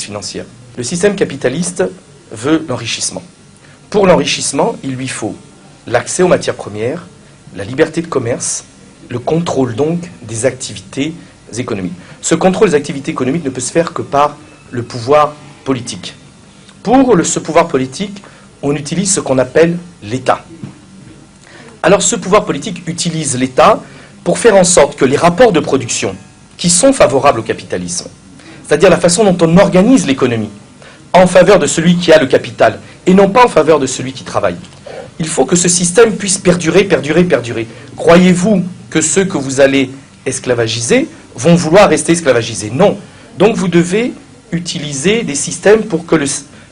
financière. Le système capitaliste veut l'enrichissement. Pour l'enrichissement, il lui faut l'accès aux matières premières, la liberté de commerce, le contrôle donc des activités économiques. Ce contrôle des activités économiques ne peut se faire que par le pouvoir politique. Pour ce pouvoir politique, on utilise ce qu'on appelle l'État. Alors ce pouvoir politique utilise l'État pour faire en sorte que les rapports de production qui sont favorables au capitalisme, c'est-à-dire la façon dont on organise l'économie, en faveur de celui qui a le capital, et non pas en faveur de celui qui travaille. Il faut que ce système puisse perdurer, perdurer, perdurer. Croyez-vous que ceux que vous allez esclavagiser vont vouloir rester esclavagisés? Non. Donc vous devez utiliser des systèmes pour que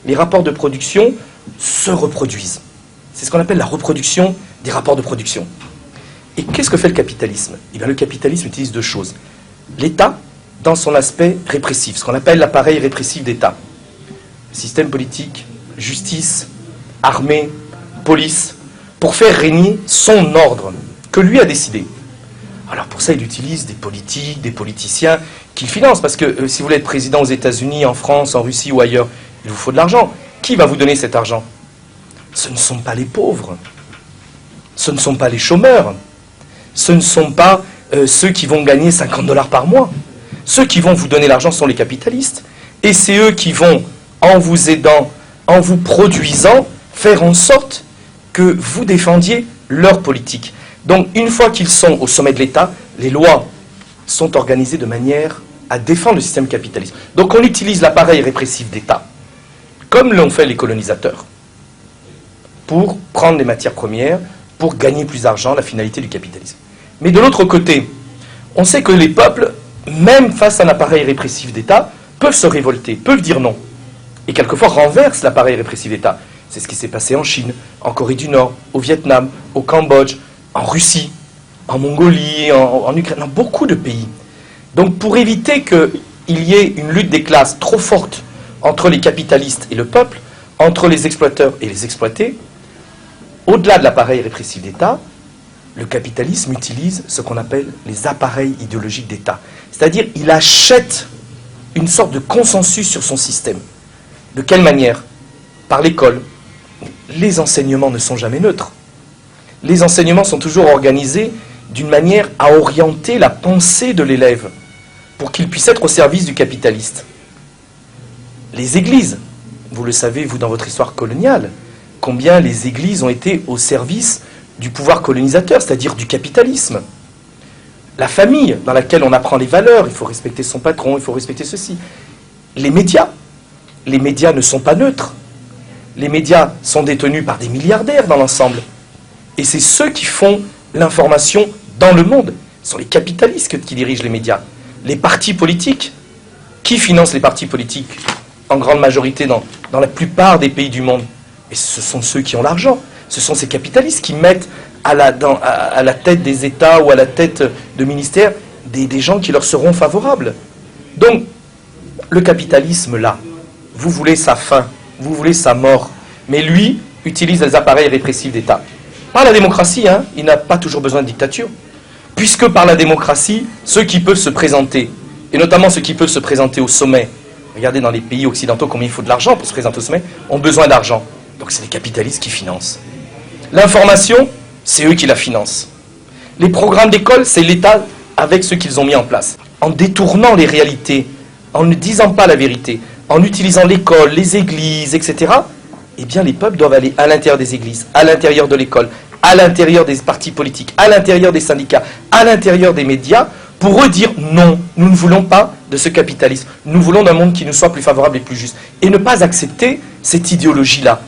les rapports de production se reproduisent. C'est ce qu'on appelle la reproduction des rapports de production. Et qu'est-ce que fait le capitalisme? Eh bien, le capitalisme utilise deux choses. L'État, dans son aspect répressif, ce qu'on appelle l'appareil répressif d'État. Système politique, justice, armée, police, pour faire régner son ordre, que lui a décidé. Alors pour ça, il utilise des politiques, des politiciens qu'il finance, parce que si vous voulez être président aux États-Unis, en France, en Russie ou ailleurs, il vous faut de l'argent. Qui va vous donner cet argent? Ce ne sont pas les pauvres, ce ne sont pas les chômeurs, ce ne sont pas ceux qui vont gagner 50 $ par mois. Ceux qui vont vous donner l'argent sont les capitalistes. Et c'est eux qui vont, en vous aidant, en vous produisant, faire en sorte que vous défendiez leur politique. Donc, une fois qu'ils sont au sommet de l'État, les lois sont organisées de manière à défendre le système capitaliste. Donc, on utilise l'appareil répressif d'État, comme l'ont fait les colonisateurs, pour prendre les matières premières, pour gagner plus d'argent, la finalité du capitalisme. Mais de l'autre côté, on sait que les peuples, même face à un appareil répressif d'État, peuvent se révolter, peuvent dire non. Et quelquefois renversent l'appareil répressif d'État. C'est ce qui s'est passé en Chine, en Corée du Nord, au Vietnam, au Cambodge, en Russie, en Mongolie, en Ukraine, dans beaucoup de pays. Donc pour éviter qu'il y ait une lutte des classes trop forte entre les capitalistes et le peuple, entre les exploiteurs et les exploités, au-delà de l'appareil répressif d'État, le capitalisme utilise ce qu'on appelle les appareils idéologiques d'État. C'est-à-dire il achète une sorte de consensus sur son système. De quelle manière? Par l'école. Les enseignements ne sont jamais neutres. Les enseignements sont toujours organisés d'une manière à orienter la pensée de l'élève pour qu'il puisse être au service du capitaliste. Les églises, vous le savez, vous, dans votre histoire coloniale, combien les églises ont été au service du pouvoir colonisateur, c'est-à-dire du capitalisme. La famille, dans laquelle on apprend les valeurs, il faut respecter son patron, il faut respecter ceci. Les médias ne sont pas neutres. Les médias sont détenus par des milliardaires dans l'ensemble. Et c'est ceux qui font l'information dans le monde. Ce sont les capitalistes qui dirigent les médias. Les partis politiques, qui financent les partis politiques en grande majorité dans la plupart des pays du monde? Et ce sont ceux qui ont l'argent. Ce sont ces capitalistes qui mettent à la tête des États ou à la tête de ministères des gens qui leur seront favorables. Donc, le capitalisme, là, vous voulez sa fin, vous voulez sa mort, mais lui utilise les appareils répressifs d'État. Par la démocratie, hein, il n'a pas toujours besoin de dictature, puisque par la démocratie, ceux qui peuvent se présenter, et notamment ceux qui peuvent se présenter au sommet, regardez dans les pays occidentaux combien il faut de l'argent pour se présenter au sommet, ont besoin d'argent. Donc c'est les capitalistes qui financent. L'information, c'est eux qui la financent. Les programmes d'école, c'est l'État avec ceux qu'ils ont mis en place. En détournant les réalités, en ne disant pas la vérité, en utilisant l'école, les églises, etc., eh bien les peuples doivent aller à l'intérieur des églises, à l'intérieur de l'école, à l'intérieur des partis politiques, à l'intérieur des syndicats, à l'intérieur des médias, pour eux dire non, nous ne voulons pas de ce capitalisme. Nous voulons d'un monde qui nous soit plus favorable et plus juste. Et ne pas accepter cette idéologie-là.